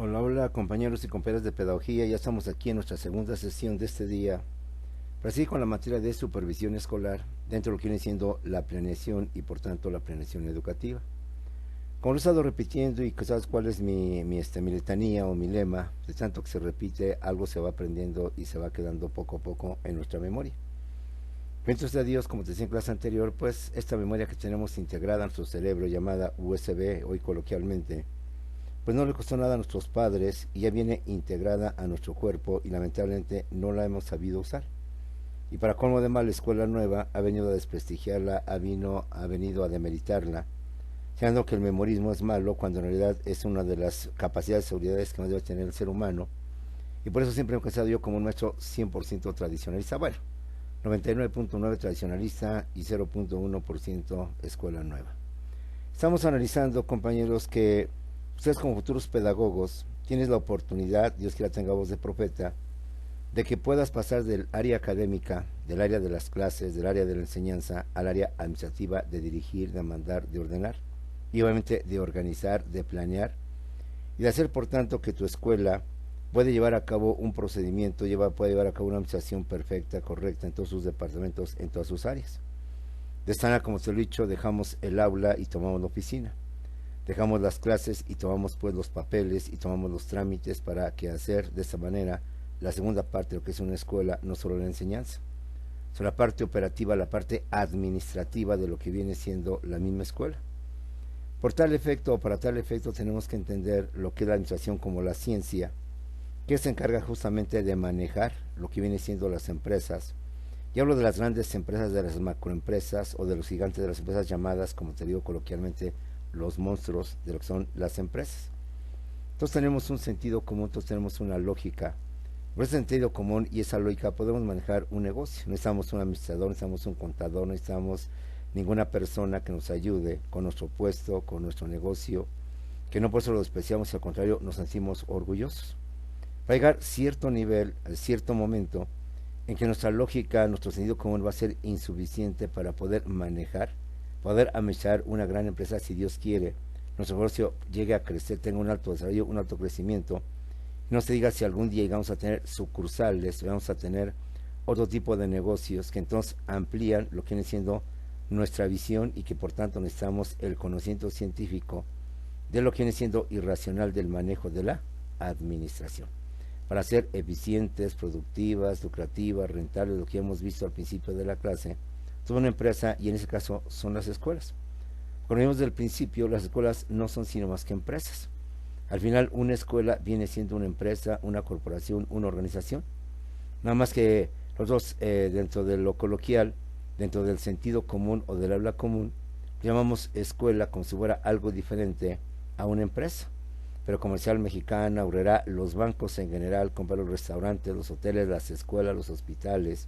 Hola, hola compañeros y compañeras de pedagogía, ya estamos aquí en nuestra segunda sesión de este día para seguir con la materia de supervisión escolar dentro de lo que viene siendo la planeación y por tanto la planeación educativa. Como lo he estado repitiendo y que sabes cuál es mi letanía o mi lema, de tanto que se repite, algo se va aprendiendo y se va quedando poco a poco en nuestra memoria. Bendito sea Dios, como te decía en clase anterior, pues esta memoria que tenemos integrada en nuestro cerebro, llamada USB, hoy coloquialmente, pues no le costó nada a nuestros padres y ya viene integrada a nuestro cuerpo y lamentablemente no la hemos sabido usar. Y para colmo de mal, la escuela nueva ha venido a desprestigiarla, ha venido a demeritarla, diciendo que el memorismo es malo cuando en realidad es una de las capacidades de seguridad que no debe tener el ser humano. Y por eso siempre he pensado yo como un maestro 100% tradicionalista. Bueno, 99.9 tradicionalista y 0.1% escuela nueva. Estamos analizando, compañeros, que ustedes como futuros pedagogos tienes la oportunidad, Dios quiera tenga voz de profeta, de que puedas pasar del área académica, del área de las clases, del área de la enseñanza, al área administrativa de dirigir, de mandar, de ordenar, y obviamente de organizar, de planear, y de hacer por tanto que tu escuela puede llevar a cabo un procedimiento, puede llevar a cabo una administración perfecta, correcta en todos sus departamentos, en todas sus áreas. De esta manera, como se lo he dicho, dejamos el aula y tomamos la oficina. Dejamos las clases y tomamos pues los papeles y tomamos los trámites para que hacer de esta manera la segunda parte de lo que es una escuela, no solo la enseñanza, sino la parte operativa, la parte administrativa de lo que viene siendo la misma escuela. Por tal efecto o para tal efecto tenemos que entender lo que es la administración como la ciencia, que se encarga justamente de manejar lo que viene siendo las empresas. Y hablo de las grandes empresas, de las macroempresas o de los gigantes de las empresas llamadas, como te digo coloquialmente, los monstruos de lo que son las empresas. Todos tenemos un sentido común, todos tenemos una lógica. Por ese sentido común y esa lógica podemos manejar un negocio. No necesitamos un administrador, no necesitamos un contador, no necesitamos ninguna persona que nos ayude con nuestro puesto, con nuestro negocio, que no por eso lo despreciamos, al contrario, nos sentimos orgullosos. Va a llegar cierto nivel, a cierto momento, en que nuestra lógica, nuestro sentido común va a ser insuficiente para poder manejar, poder administrar una gran empresa si Dios quiere. Nuestro negocio llegue a crecer, tenga un alto desarrollo, un alto crecimiento. No se diga si algún día llegamos a tener sucursales, vamos a tener otro tipo de negocios que entonces amplían lo que viene siendo nuestra visión y que por tanto necesitamos el conocimiento científico de lo que viene siendo irracional del manejo de la administración para ser eficientes, productivas, lucrativas, rentables, lo que hemos visto al principio de la clase. Toda una empresa, y en ese caso son las escuelas. Como vimos del principio, las escuelas no son sino más que empresas. Al final, una escuela viene siendo una empresa, una corporación, una organización. Nada más que los dos, dentro de lo coloquial, dentro del sentido común o del habla común, llamamos escuela como si fuera algo diferente a una empresa. Pero Comercial Mexicana, Aurrera, los bancos en general, compra los restaurantes, los hoteles, las escuelas, los hospitales,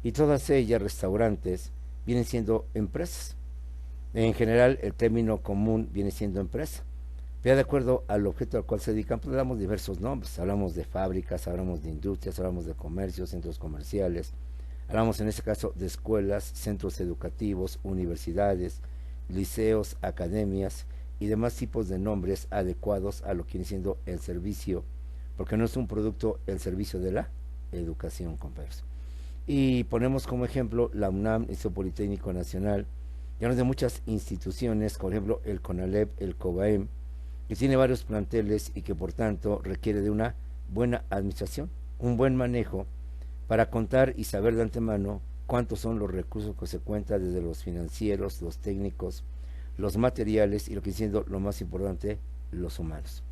y todas ellas, restaurantes, vienen siendo empresas. En general, el término común viene siendo empresa. Pero de acuerdo al objeto al cual se dedican, pues le damos diversos nombres. Hablamos de fábricas, hablamos de industrias, hablamos de comercios, centros comerciales. Hablamos en este caso de escuelas, centros educativos, universidades, liceos, academias y demás tipos de nombres adecuados a lo que viene siendo el servicio, porque no es un producto el servicio de la educación, compañeros. Y ponemos como ejemplo la UNAM, Instituto Politécnico Nacional, y hablamos de muchas instituciones, por ejemplo el CONALEP, el COBAEM, que tiene varios planteles y que por tanto requiere de una buena administración, un buen manejo para contar y saber de antemano cuántos son los recursos que se cuentan desde los financieros, los técnicos, los materiales y lo que siendo lo más importante, los humanos.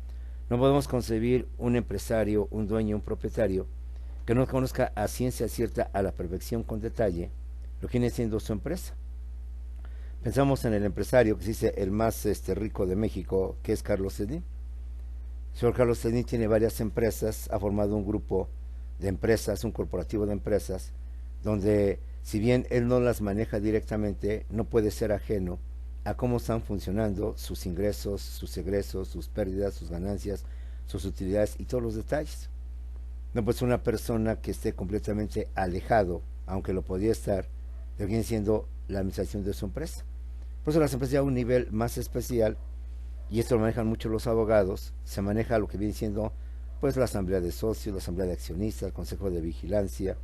No podemos concebir un empresario, un dueño, un propietario que no conozca a ciencia cierta, a la perfección con detalle, lo que viene siendo su empresa. Pensamos en el empresario que se dice el más rico de México, que es Carlos Slim. El señor Carlos Slim tiene varias empresas, ha formado un grupo de empresas, un corporativo de empresas, donde si bien él no las maneja directamente, no puede ser ajeno a cómo están funcionando sus ingresos, sus egresos, sus pérdidas, sus ganancias, sus utilidades y todos los detalles. No puede ser una persona que esté completamente alejado, aunque lo podría estar, de lo que viene siendo la administración de su empresa. Por eso las empresas llegan a un nivel más especial y esto lo manejan mucho los abogados, se maneja lo que viene siendo pues la asamblea de socios, la asamblea de accionistas, el consejo de vigilancia,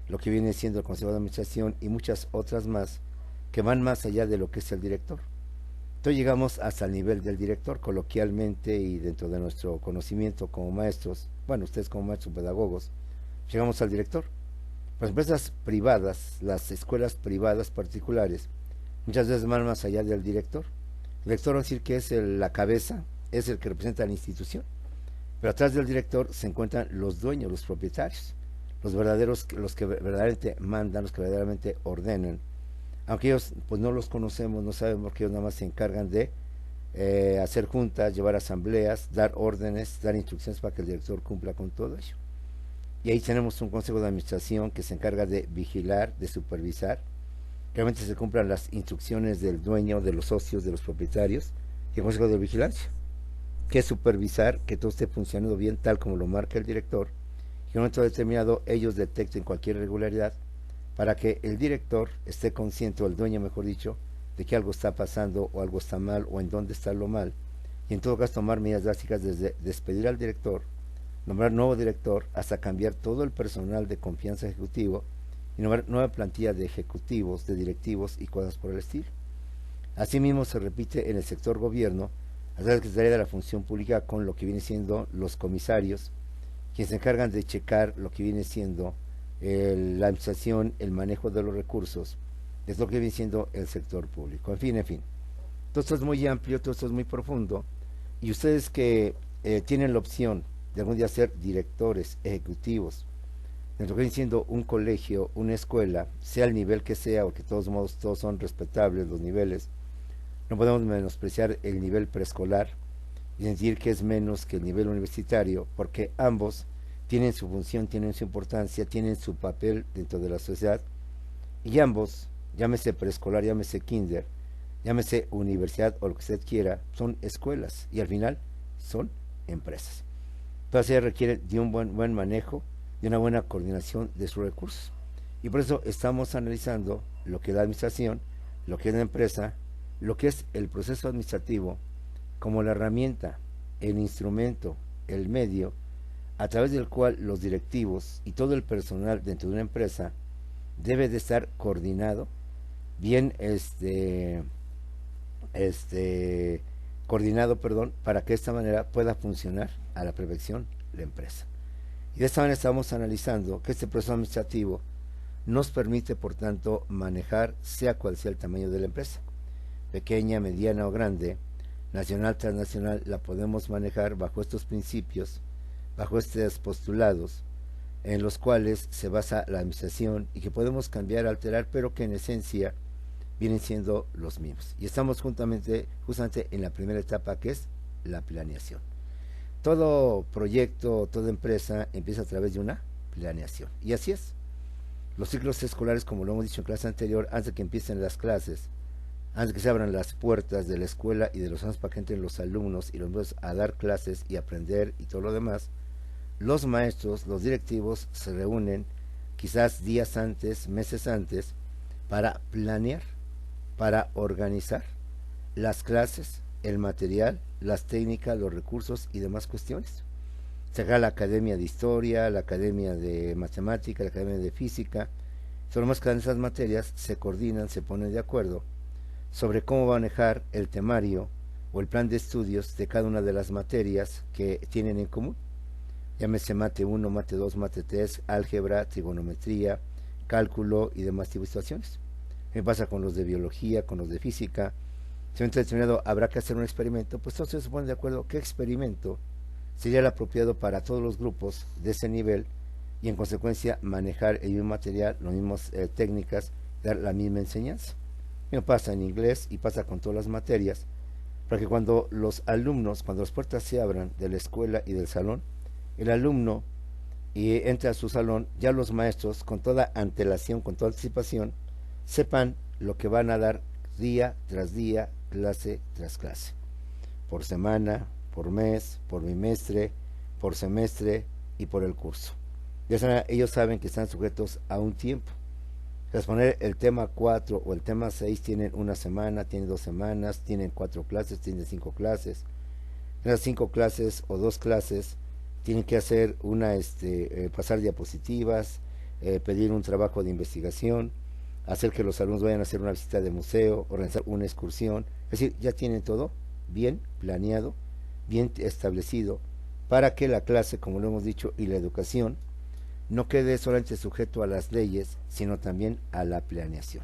lo que viene siendo el consejo de administración y muchas otras más que van más allá de lo que es el director. Entonces llegamos hasta el nivel del director, coloquialmente y dentro de nuestro conocimiento como maestros, bueno, ustedes como maestros pedagogos, llegamos al director. Las empresas privadas, las escuelas privadas particulares, muchas veces van más allá del director. El director va a decir que es la cabeza, es el que representa a la institución, pero atrás del director se encuentran los dueños, los propietarios, los verdaderos, los que verdaderamente mandan, los que verdaderamente ordenan, aunque ellos pues no los conocemos, no sabemos, que ellos nada más se encargan de hacer juntas, llevar asambleas, dar órdenes, dar instrucciones para que el director cumpla con todo ello. Y ahí tenemos un consejo de administración que se encarga de vigilar, de supervisar, que realmente se cumplan las instrucciones del dueño, de los socios, de los propietarios, y el consejo de vigilancia, que es supervisar que todo esté funcionando bien tal como lo marca el director, y en un momento determinado ellos detecten cualquier irregularidad para que el director esté consciente, o el dueño mejor dicho, de que algo está pasando o algo está mal o en dónde está lo mal, y en todo caso tomar medidas drásticas desde despedir al director, nombrar nuevo director, hasta cambiar todo el personal de confianza ejecutivo y nombrar nueva plantilla de ejecutivos, de directivos y cosas por el estilo. Asimismo se repite en el sector gobierno, a través de la Secretaría de la Función Pública, con lo que viene siendo los comisarios, quienes se encargan de checar lo que viene siendo la administración, el manejo de los recursos, es lo que viene siendo el sector público. En fin. Todo esto es muy amplio, todo esto es muy profundo, y ustedes que tienen la opción de algún día ser directores, ejecutivos, de lo que viene siendo un colegio, una escuela, sea el nivel que sea, porque de todos modos todos son respetables los niveles, no podemos menospreciar el nivel preescolar y decir que es menos que el nivel universitario, porque ambos tienen su función, tienen su importancia, tienen su papel dentro de la sociedad, y ambos, llámese preescolar, llámese kinder, llámese universidad o lo que usted quiera, son escuelas y al final son empresas. Entonces se requiere de un buen manejo, de una buena coordinación de sus recursos. Y por eso estamos analizando lo que es la administración, lo que es la empresa, lo que es el proceso administrativo, como la herramienta, el instrumento, el medio, a través del cual los directivos y todo el personal dentro de una empresa debe de estar coordinado, bien coordinado, para que de esta manera pueda funcionar a la perfección la empresa. Y de esta manera estamos analizando que este proceso administrativo nos permite, por tanto, manejar sea cual sea el tamaño de la empresa, pequeña, mediana o grande, nacional, transnacional, la podemos manejar bajo estos principios, bajo estos postulados, en los cuales se basa la administración y que podemos cambiar, alterar, pero que en esencia vienen siendo los mismos. Y estamos justamente en la primera etapa, que es la planeación. Todo proyecto, toda empresa empieza a través de una planeación. Y así es. Los ciclos escolares, como lo hemos dicho en clase anterior, antes de que empiecen las clases, antes de que se abran las puertas de la escuela y de los años para que entren los alumnos y los niños a dar clases y aprender y todo lo demás, los maestros, los directivos se reúnen quizás días antes, meses antes, para planear, para organizar las clases, el material, las técnicas, los recursos y demás cuestiones. Sacar la academia de historia, la academia de matemática, la academia de física, son más que en esas materias se coordinan, se ponen de acuerdo sobre cómo manejar el temario o el plan de estudios de cada una de las materias que tienen en común. Llámese mate 1, mate 2, mate 3, álgebra, trigonometría, cálculo y demás tipos de situaciones. ¿Qué pasa con los de biología, con los de física? Si en un determinado habrá que hacer un experimento, pues todos se ponen de acuerdo qué experimento sería el apropiado para todos los grupos de ese nivel y en consecuencia manejar el mismo material, las mismas técnicas, dar la misma enseñanza. Eso pasa en inglés y pasa con todas las materias, para que cuando los alumnos, cuando las puertas se abran de la escuela y del salón, el alumno entra a su salón, ya los maestros con toda antelación, con toda anticipación, sepan lo que van a dar día tras día, clase tras clase, por semana, por mes, por bimestre, por semestre y por el curso. De esa manera ellos saben que están sujetos a un tiempo. Exponer el tema 4 o el tema 6 tienen una semana, tienen 2 semanas, tienen 4 clases, tienen 5 clases. En las 5 clases o 2 clases tienen que hacer pasar diapositivas, pedir un trabajo de investigación, hacer que los alumnos vayan a hacer una visita de museo, organizar una excursión. Es decir, ya tienen todo bien planeado, bien establecido, para que la clase, como lo hemos dicho, y la educación no quede solamente sujeto a las leyes, sino también a la planeación.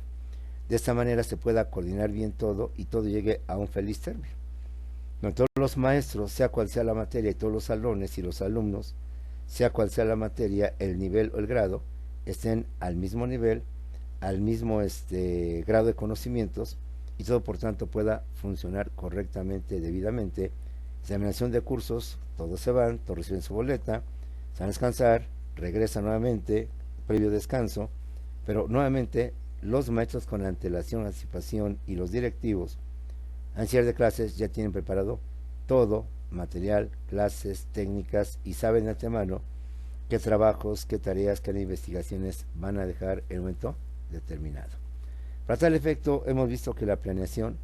De esta manera se pueda coordinar bien todo y todo llegue a un feliz término. Donde todos los maestros, sea cual sea la materia, y todos los salones y los alumnos, sea cual sea la materia, el nivel o el grado, estén al mismo nivel, al mismo grado de conocimientos, y todo por tanto pueda funcionar correctamente, debidamente. Examinación de cursos, todos se van, todos reciben su boleta, se van a descansar, regresan nuevamente, previo descanso, pero nuevamente los maestros con antelación, anticipación y los directivos, al cierre de clases ya tienen preparado todo, material, clases, técnicas, y saben de antemano qué trabajos, qué tareas, qué investigaciones van a dejar en el momento determinado. Para tal efecto, hemos visto que la planeación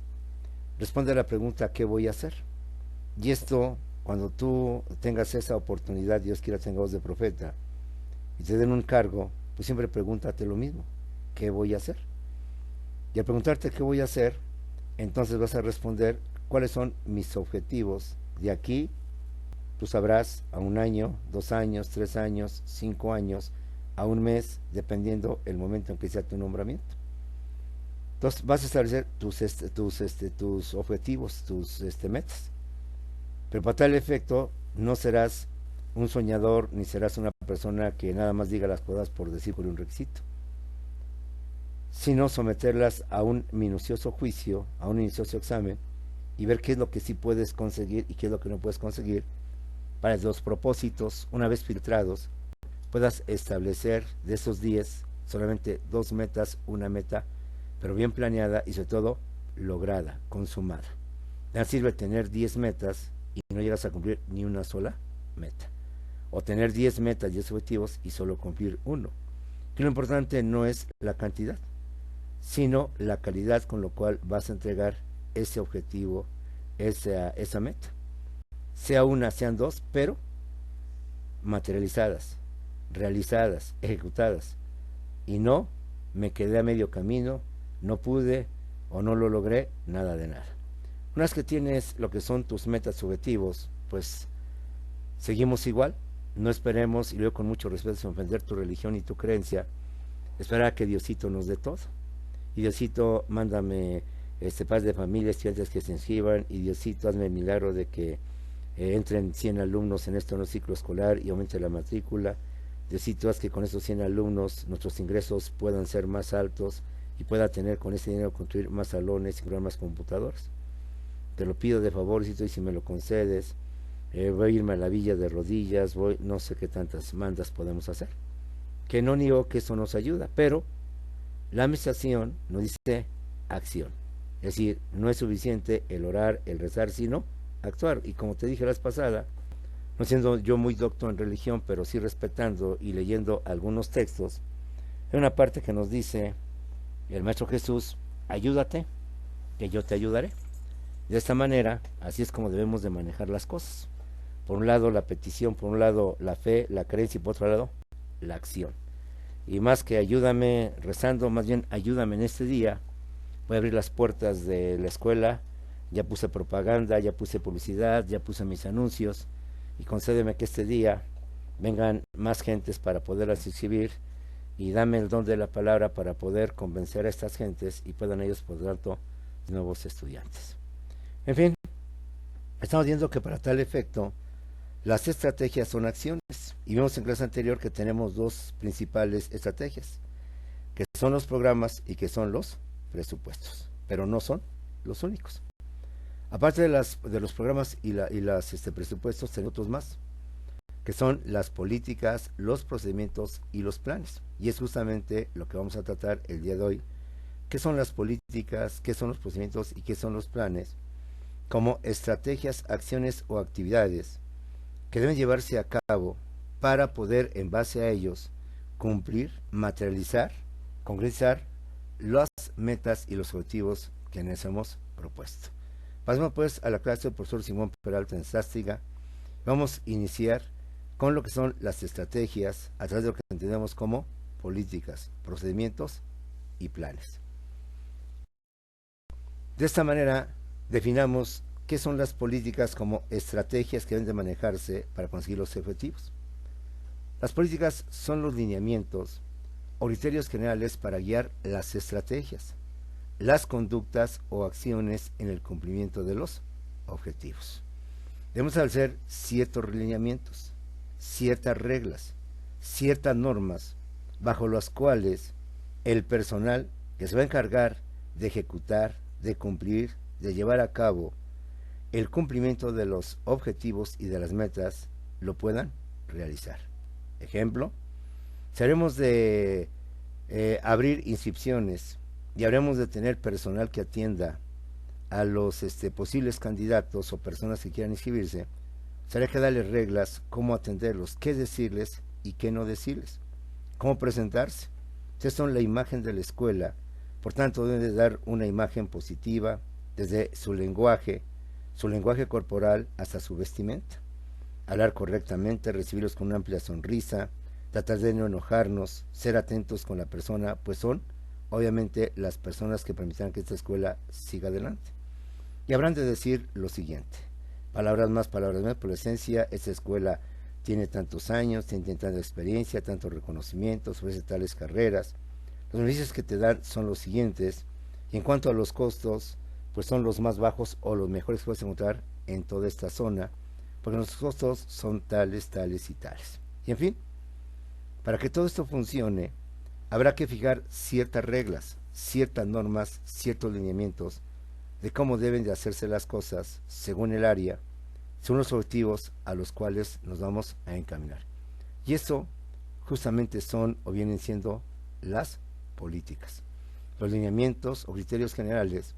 responde a la pregunta ¿qué voy a hacer? Y esto, cuando tú tengas esa oportunidad, Dios quiera tenga voz de profeta, y te den un cargo, pues siempre pregúntate lo mismo, ¿qué voy a hacer? Y al preguntarte qué voy a hacer, entonces vas a responder cuáles son mis objetivos de aquí, tú sabrás, a 1 año, 2 años, 3 años, 5 años, a 1 mes, dependiendo el momento en que sea tu nombramiento. Entonces vas a establecer tus objetivos, tus metas. Pero para tal efecto no serás un soñador ni serás una persona que nada más diga las cosas por decir por un requisito, sino someterlas a un minucioso juicio, a un minucioso examen, y ver qué es lo que sí puedes conseguir y qué es lo que no puedes conseguir, para que los propósitos, una vez filtrados, puedas establecer de esos 10 solamente 2 metas, una meta, pero bien planeada y sobre todo lograda, consumada. De nada sirve tener 10 metas y no llegas a cumplir ni una sola meta, o tener 10 metas, 10 objetivos y solo cumplir uno. Que lo importante no es la cantidad, sino la calidad con lo cual vas a entregar ese objetivo, esa meta. Sea una, sean 2, pero materializadas, realizadas, ejecutadas. Y no me quedé a medio camino, no pude o no lo logré, nada de nada. Una vez que tienes lo que son tus metas, objetivos, pues seguimos igual. No esperemos, y luego con mucho respeto, sin ofender tu religión y tu creencia, esperar a que Diosito nos dé todo. Y Diosito, mándame paz de familia, estudiantes que se inscriban, y Diosito, hazme el milagro de que entren 100 alumnos en este nuevo ciclo escolar y aumente la matrícula. Diosito, haz que con esos 100 alumnos nuestros ingresos puedan ser más altos y pueda tener con ese dinero construir más salones y comprar más computadoras. Te lo pido de favor, Diosito, y si me lo concedes, voy a irme a la villa de rodillas, no sé qué tantas mandas podemos hacer. Que no niego que eso nos ayuda, pero la administración nos dice acción. Es decir, no es suficiente el orar, el rezar, sino actuar. Y como te dije la vez pasada, no siendo yo muy docto en religión, pero sí respetando y leyendo algunos textos, hay una parte que nos dice el Maestro Jesús: ayúdate, que yo te ayudaré. De esta manera, así es como debemos de manejar las cosas. Por un lado la petición, por un lado la fe, la creencia, y por otro lado la acción. Y más que ayúdame rezando, más bien ayúdame en este día. Voy a abrir las puertas de la escuela, ya puse propaganda, ya puse publicidad, ya puse mis anuncios, y concédeme que este día vengan más gentes para poderlas inscribir, y dame el don de la palabra para poder convencer a estas gentes y puedan ellos, por tanto, nuevos estudiantes. En fin, estamos viendo que para tal efecto las estrategias son acciones, y vimos en clase anterior que tenemos 2 principales estrategias, que son los programas y que son los presupuestos, pero no son los únicos. Aparte de los programas y las presupuestos, tenemos otros más, que son las políticas, los procedimientos y los planes. Y es justamente lo que vamos a tratar el día de hoy. ¿Qué son las políticas, qué son los procedimientos y qué son los planes? Como estrategias, acciones o actividades que deben llevarse a cabo para poder, en base a ellos, cumplir, materializar concretizar las metas y los objetivos que nos hemos propuesto. Pasemos pues a la clase del profesor Simón Peralta en Sástiga. Vamos a iniciar con lo que son las estrategias a través de lo que entendemos como políticas, procedimientos y planes. De esta manera definamos qué son las políticas como estrategias que deben de manejarse para conseguir los objetivos. Las políticas son los lineamientos o criterios generales para guiar las estrategias, las conductas o acciones en el cumplimiento de los objetivos. Debemos establecer ciertos lineamientos, ciertas reglas, ciertas normas, bajo las cuales el personal que se va a encargar de ejecutar, de cumplir, de llevar a cabo el cumplimiento de los objetivos y de las metas lo puedan realizar. Ejemplo, si haremos de abrir inscripciones y habremos de tener personal que atienda a los posibles candidatos o personas que quieran inscribirse, sería que darles reglas, cómo atenderlos, qué decirles y qué no decirles, cómo presentarse. Ustedes son la imagen de la escuela, por tanto deben de dar una imagen positiva desde su lenguaje corporal hasta su vestimenta. Hablar correctamente, recibirlos con una amplia sonrisa, tratar de no enojarnos, ser atentos con la persona, pues son obviamente las personas que permitirán que esta escuela siga adelante. Y habrán de decir lo siguiente: palabras más, palabras menos, por la esencia, esta escuela tiene tantos años, tiene tanta experiencia, tantos reconocimientos, ofrece tales carreras. Los beneficios que te dan son los siguientes, y en cuanto a los costos, pues son los más bajos o los mejores que puedes encontrar en toda esta zona, porque los costos son tales, tales y tales. Y en fin, para que todo esto funcione, habrá que fijar ciertas reglas, ciertas normas, ciertos lineamientos de cómo deben de hacerse las cosas según el área, según los objetivos a los cuales nos vamos a encaminar. Y eso justamente son o vienen siendo las políticas, los lineamientos o criterios generales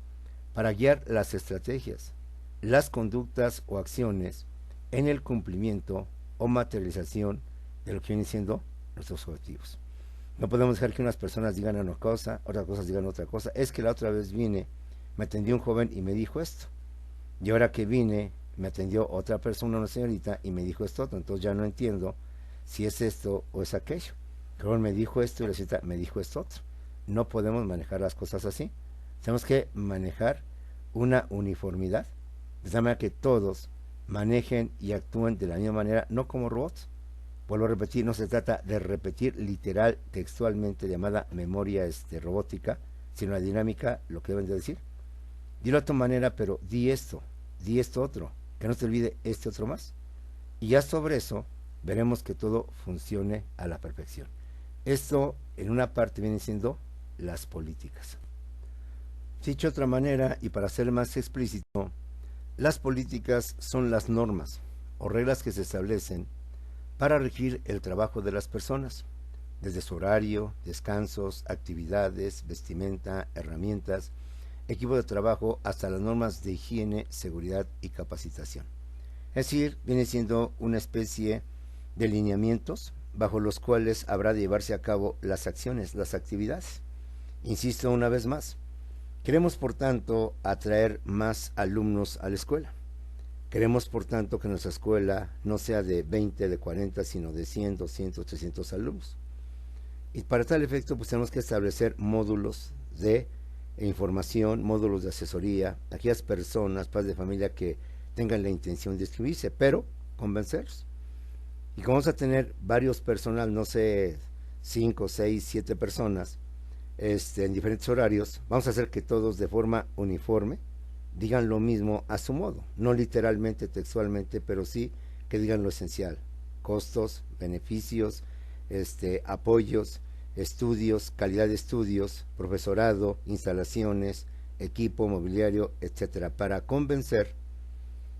para guiar las estrategias, las conductas o acciones en el cumplimiento o materialización de lo que vienen siendo nuestros objetivos. No podemos dejar que unas personas digan una cosa, otras cosas digan otra cosa. Es que la otra vez vine, me atendió un joven y me dijo esto, y ahora que vine me atendió otra persona, una señorita, y me dijo esto otro. Entonces ya no entiendo si es esto o es aquello. El joven me dijo esto y la señorita me dijo esto otro. No podemos manejar las cosas así. Tenemos que manejar una uniformidad, de tal manera que todos manejen y actúen de la misma manera, no como robots. Vuelvo a repetir, no se trata de repetir literal, textualmente, llamada memoria robótica, sino la dinámica, lo que deben de decir. Dilo a tu manera, pero di esto otro, que no te olvide este otro más. Y ya sobre eso veremos que todo funcione a la perfección. Esto en una parte viene siendo las políticas. Dicho de otra manera, y para ser más explícito, las políticas son las normas o reglas que se establecen para regir el trabajo de las personas, desde su horario, descansos, actividades, vestimenta, herramientas, equipo de trabajo, hasta las normas de higiene, seguridad y capacitación. Es decir, viene siendo una especie de lineamientos bajo los cuales habrá de llevarse a cabo las acciones, las actividades. Insisto una vez más, queremos por tanto atraer más alumnos a la escuela. Queremos por tanto que nuestra escuela no sea de 20, de 40, sino de 100, 200, 300 alumnos. Y para tal efecto pues tenemos que establecer módulos de información, módulos de asesoría, a aquellas personas, padres de familia que tengan la intención de inscribirse, pero convencerlos. Y como vamos a tener varios personal, no sé, 5, 6, 7 personas, en diferentes horarios, vamos a hacer que todos de forma uniforme digan lo mismo a su modo, no literalmente, textualmente, pero sí que digan lo esencial: costos, beneficios, apoyos, estudios, calidad de estudios, profesorado, instalaciones, equipo, mobiliario, etcétera, para convencer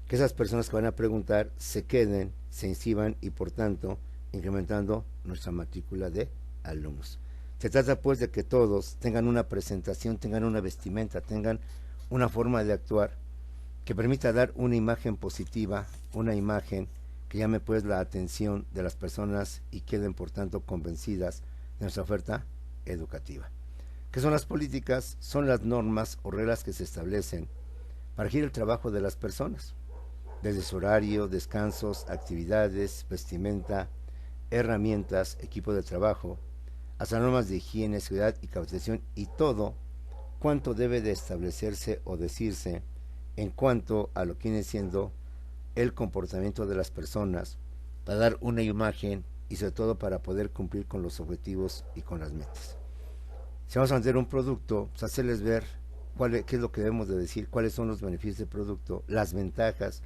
que esas personas que van a preguntar se queden, se inscriban y por tanto incrementando nuestra matrícula de alumnos. Se trata pues de que todos tengan una presentación, tengan una vestimenta, tengan una forma de actuar que permita dar una imagen positiva, una imagen que llame pues la atención de las personas y queden por tanto convencidas de nuestra oferta educativa. ¿Qué son las políticas? Son las normas o reglas que se establecen para regir el trabajo de las personas, desde su horario, descansos, actividades, vestimenta, herramientas, equipo de trabajo, hasta normas de higiene, seguridad y capacitación y todo cuanto debe de establecerse o decirse en cuanto a lo que viene siendo el comportamiento de las personas para dar una imagen y sobre todo para poder cumplir con los objetivos y con las metas. Si vamos a vender un producto, pues hacerles ver qué es lo que debemos de decir, cuáles son los beneficios del producto, las ventajas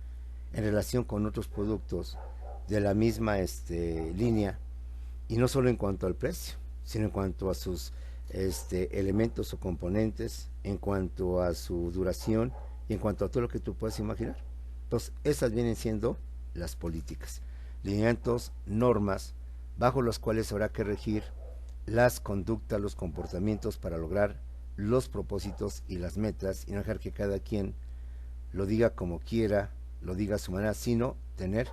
en relación con otros productos de la misma línea, y no solo en cuanto al precio, sino en cuanto a sus elementos o componentes, en cuanto a su duración y en cuanto a todo lo que tú puedas imaginar. Entonces, esas vienen siendo las políticas, lineamientos, normas, bajo los cuales habrá que regir las conductas, los comportamientos para lograr los propósitos y las metas y no dejar que cada quien lo diga como quiera, lo diga a su manera, sino tener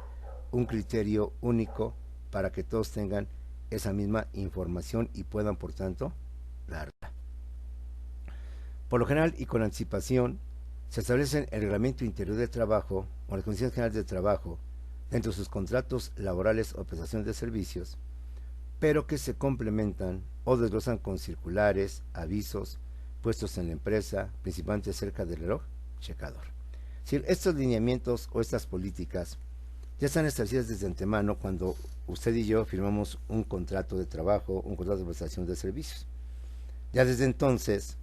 un criterio único para que todos tengan esa misma información y puedan, por tanto, darla. Por lo general y con anticipación, se establece el reglamento interior de trabajo o las condiciones generales de trabajo dentro de sus contratos laborales o prestaciones de servicios, pero que se complementan o desglosan con circulares, avisos, puestos en la empresa, principalmente cerca del reloj checador. Es decir, estos lineamientos o estas políticas ya están establecidas desde antemano cuando usted y yo firmamos un contrato de trabajo, un contrato de prestación de servicios. Ya desde entonces,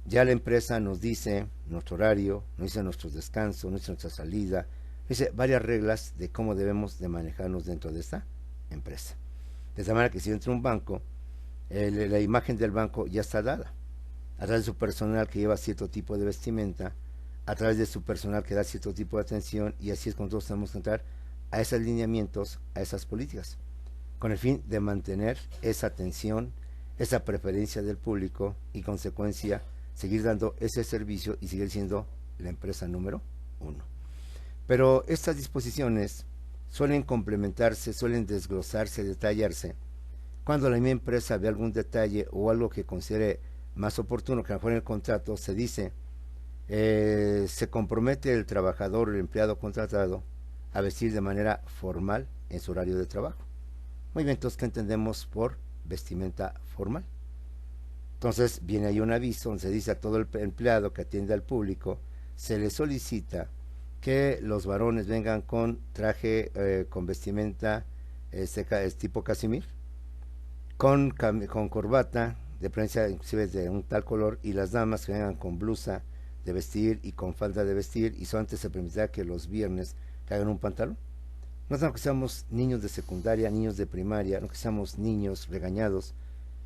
ya la empresa nos dice nuestro horario, nos dice nuestros descansos, nos dice nuestra salida, nos dice varias reglas de cómo debemos de manejarnos dentro de esta empresa. De esa manera que si entra un banco, la imagen del banco ya está dada, a través de su personal que lleva cierto tipo de vestimenta, a través de su personal que da cierto tipo de atención, y así es como todos tenemos que entrar a esos lineamientos, a esas políticas, con el fin de mantener esa atención, esa preferencia del público y consecuencia seguir dando ese servicio y seguir siendo la empresa número uno. Pero estas disposiciones suelen complementarse, suelen desglosarse, detallarse, cuando la misma empresa ve algún detalle o algo que considere más oportuno, que a lo mejor en el contrato se dice, se compromete el trabajador o el empleado contratado a vestir de manera formal en su horario de trabajo. Muy bien, entonces, ¿qué entendemos por vestimenta formal? Entonces viene ahí un aviso donde se dice a todo el empleado que atiende al público, se le solicita que los varones vengan con traje, con vestimenta tipo casimir, con corbata, de preferencia inclusive de un tal color, y las damas que vengan con blusa de vestir y con falda de vestir, y solamente se permitirá que los viernes que hagan un pantalón. No es que seamos niños de secundaria, niños de primaria, no que seamos niños regañados,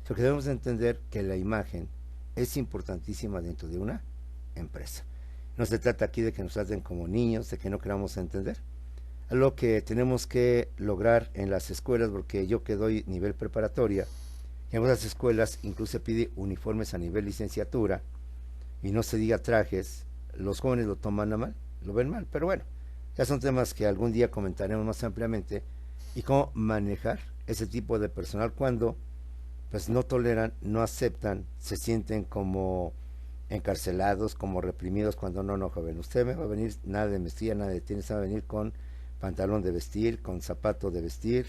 sino que debemos de entender que la imagen es importantísima dentro de una empresa. No se trata aquí de que nos traten como niños, de que no queramos entender. Lo que tenemos que lograr en las escuelas, porque yo que doy nivel preparatoria, en otras escuelas incluso se pide uniformes a nivel licenciatura, y no se diga trajes, los jóvenes lo toman a mal, lo ven mal, pero bueno, ya son temas que algún día comentaremos más ampliamente, y cómo manejar ese tipo de personal cuando pues no toleran, no aceptan, se sienten como encarcelados, como reprimidos, cuando no, joven, usted me va a venir nada de mezclilla, nada de tenis, va a venir con pantalón de vestir, con zapato de vestir,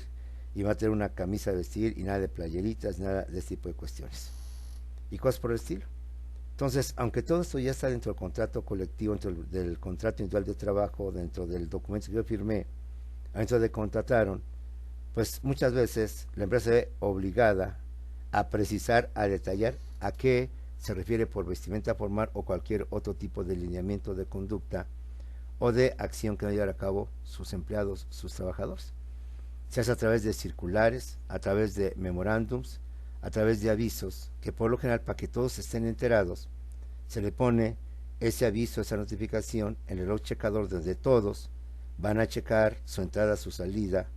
y va a tener una camisa de vestir, y nada de playeritas, nada de este tipo de cuestiones, y cosas por el estilo. Entonces, aunque todo esto ya está dentro del contrato colectivo, dentro del contrato individual de trabajo, dentro del documento que yo firmé, dentro de contrataron, pues muchas veces la empresa se ve obligada a precisar, a detallar a qué se refiere por vestimenta formal o cualquier otro tipo de lineamiento de conducta o de acción que van a llevar a cabo sus empleados, sus trabajadores. Se hace a través de circulares, a través de memorándums, a través de avisos, que por lo general, para que todos estén enterados, se le pone ese aviso, esa notificación en el reloj checador, donde todos van a checar su entrada, su salida,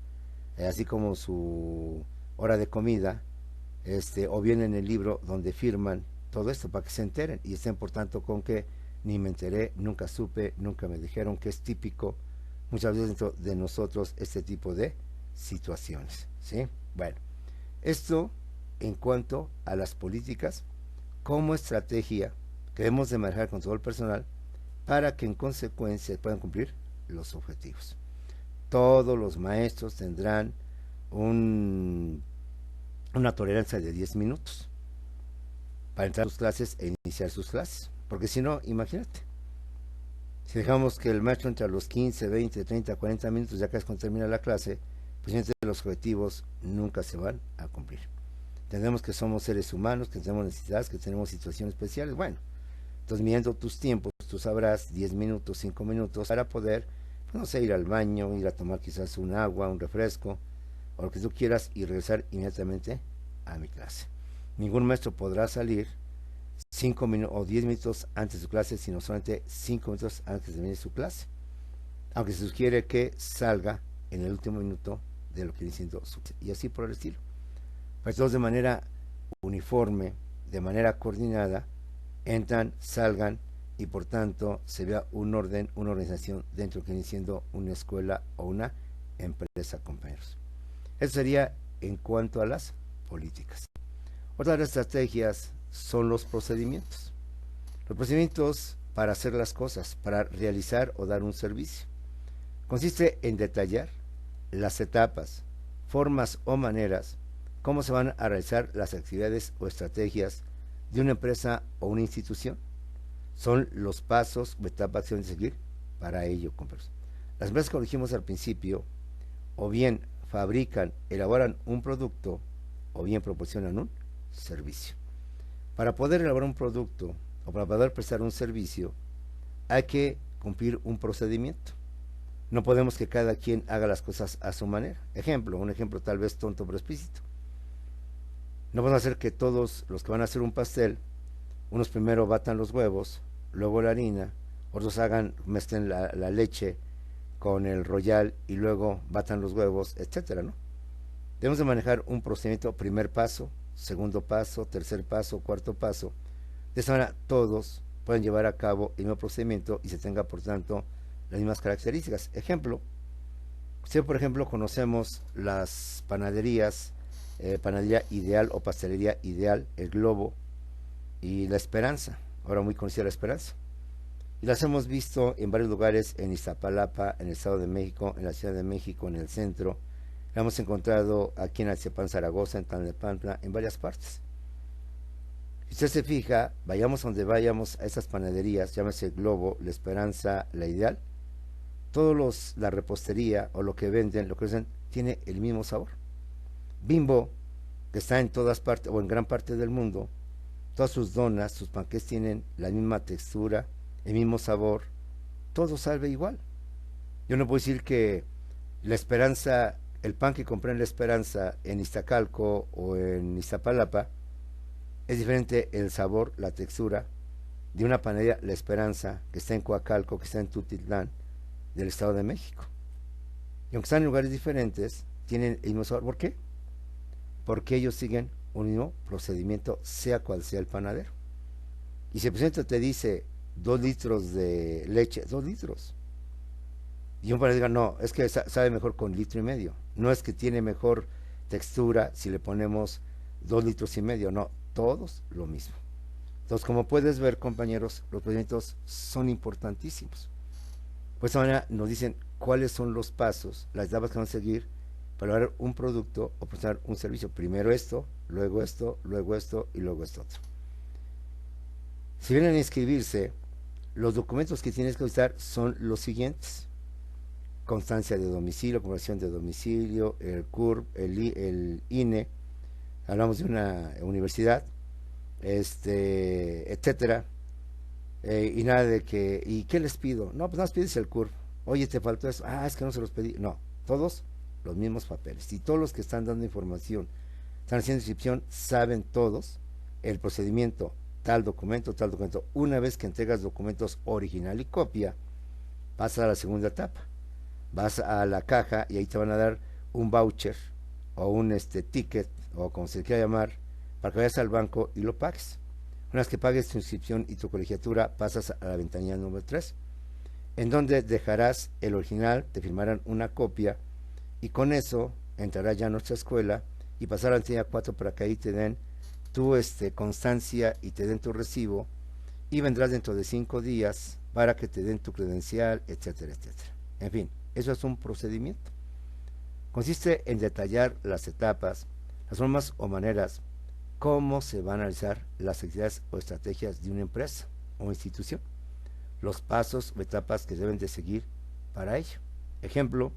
así como su hora de comida, o bien en el libro donde firman todo esto, para que se enteren y estén, por tanto, con que ni me enteré, nunca supe, nunca me dijeron, que es típico muchas veces dentro de nosotros este tipo de situaciones, ¿sí? Bueno, esto en cuanto a las políticas como estrategia que debemos de manejar con todo el personal para que en consecuencia puedan cumplir los objetivos. Todos los maestros tendrán una tolerancia de 10 minutos para entrar a sus clases e iniciar sus clases. Porque si no, imagínate, si dejamos que el maestro entre a los 15, 20, 30, 40 minutos, ya que es cuando termina la clase, pues los objetivos nunca se van a cumplir. Entendemos que somos seres humanos, que tenemos necesidades, que tenemos situaciones especiales. Bueno, entonces midiendo tus tiempos, tú sabrás 10 minutos, 5 minutos para poder, pues, no sé, ir al baño, ir a tomar quizás un agua, un refresco, o lo que tú quieras y regresar inmediatamente a mi clase. Ningún maestro podrá salir 5 minutos o 10 minutos antes de su clase, sino solamente 5 minutos antes de terminar su clase. Aunque se sugiere que salga en el último minuto de lo que viene siendo su clase. Y así por el estilo. Pues todos de manera uniforme, de manera coordinada, entran, salgan y por tanto se vea un orden, una organización dentro de lo que viene siendo una escuela o una empresa, compañeros. Eso sería en cuanto a las políticas. Otra de las estrategias son los procedimientos. Los procedimientos para hacer las cosas, para realizar o dar un servicio. Consiste en detallar las etapas, formas o maneras cómo se van a realizar las actividades o estrategias de una empresa o una institución. Son los pasos o etapas que se deben seguir para ello, compañeros. Las empresas, como dijimos al principio, o bien fabrican, elaboran un producto, o bien proporcionan un servicio. Para poder elaborar un producto o para poder prestar un servicio, hay que cumplir un procedimiento. No podemos que cada quien haga las cosas a su manera. Un ejemplo tal vez tonto pero explícito. No podemos hacer que todos los que van a hacer un pastel, unos primero batan los huevos, luego la harina, otros mezclen la leche con el royal y luego batan los huevos, etcétera, ¿no? Debemos de manejar un procedimiento, primer paso, segundo paso, tercer paso, cuarto paso. De esta manera todos pueden llevar a cabo el mismo procedimiento y se tenga por tanto las mismas características. Si por ejemplo conocemos las panaderías, Panadería Ideal o Pastelería Ideal, El Globo y La Esperanza, ahora muy conocida La Esperanza. Y las hemos visto en varios lugares, en Iztapalapa, en el Estado de México, en la Ciudad de México, en el centro. La hemos encontrado aquí en Alcepan, Zaragoza, en Tlalnepantla, en varias partes. Si usted se fija, vayamos donde vayamos a esas panaderías, llámese Globo, La Esperanza, La Ideal, la repostería o lo que venden, lo que hacen, tiene el mismo sabor. Bimbo, que está en todas partes o en gran parte del mundo, todas sus donas, sus panqués tienen la misma textura, el mismo sabor, todo sabe igual. Yo no puedo decir que La Esperanza, el pan que compré en La Esperanza, en Iztacalco o en Iztapalapa, es diferente el sabor, la textura de una panadería La Esperanza que está en Coacalco, que está en Tutitlán, del Estado de México. Y aunque están en lugares diferentes, tienen el mismo sabor. ¿Por qué? Porque ellos siguen un mismo procedimiento, sea cual sea el panadero. Y si el presidente te dice 2 litros de leche, 2 litros. Y un panadero diga, no, es que sabe mejor con 1,5 litros. No es que tiene mejor textura si le ponemos 2,5 litros, no, todos lo mismo. Entonces, como puedes ver, compañeros, los procedimientos son importantísimos. Por esa manera nos dicen cuáles son los pasos, las etapas que van a seguir para lograr un producto o prestar un servicio. Primero esto, luego esto, luego esto y luego esto otro. Si vienen a inscribirse, los documentos que tienes que usar son los siguientes: constancia de domicilio, comprobación de domicilio, el CURP, el INE, hablamos de una universidad, etcétera, y nada de que, ¿y qué les pido? No, pues nada más pides el CURP. Oye, te faltó eso. Ah, es que no se los pedí. No, todos los mismos papeles. Y todos los que están dando información, están haciendo inscripción, saben todos el procedimiento, tal documento, tal documento. Una vez que entregas documentos original y copia, pasas a la segunda etapa. Vas a la caja y ahí te van a dar un voucher o un ticket, o como se quiera llamar, para que vayas al banco y lo pagues. Una vez que pagues tu inscripción y tu colegiatura, pasas a la ventanilla número 3, en donde dejarás el original, te firmarán una copia, y con eso entrarás ya a nuestra escuela y pasar a la ventanilla 4 para que ahí te den tu constancia y te den tu recibo, y vendrás dentro de 5 días para que te den tu credencial, etcétera, etcétera. En fin, eso es un procedimiento. Consiste en detallar las etapas, las formas o maneras cómo se van a realizar las actividades o estrategias de una empresa o institución, los pasos o etapas que deben de seguir para ello. Ejemplo,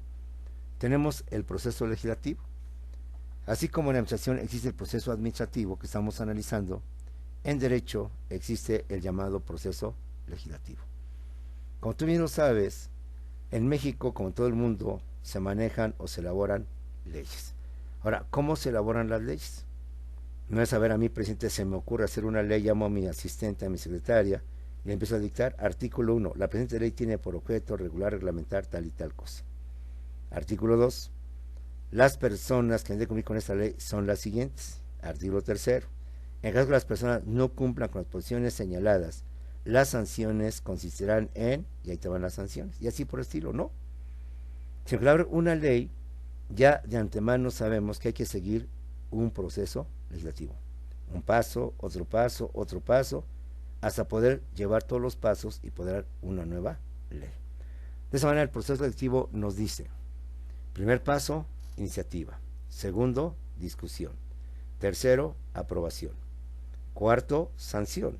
tenemos el proceso legislativo. Así como en la administración existe el proceso administrativo que estamos analizando, en derecho existe el llamado proceso legislativo. Como tú bien lo sabes, en México, como en todo el mundo, se manejan o se elaboran leyes. Ahora, ¿cómo se elaboran las leyes? No es, a ver, a mí, presidente, se me ocurre hacer una ley, llamo a mi asistente, a mi secretaria, y le empiezo a dictar. Artículo 1, la presente ley tiene por objeto regular, reglamentar tal y tal cosa. Artículo 2, las personas que han de cumplir con esta ley son las siguientes. Artículo 3, en caso que las personas no cumplan con las posiciones señaladas, las sanciones consistirán en, y ahí te van las sanciones, y así por el estilo, ¿no? Si claro, una ley, ya de antemano sabemos que hay que seguir un proceso legislativo. Un paso, otro paso, hasta poder llevar todos los pasos y poder dar una nueva ley. De esa manera el proceso legislativo nos dice, primer paso, iniciativa. Segundo, discusión. Tercero, aprobación. Cuarto, sanción.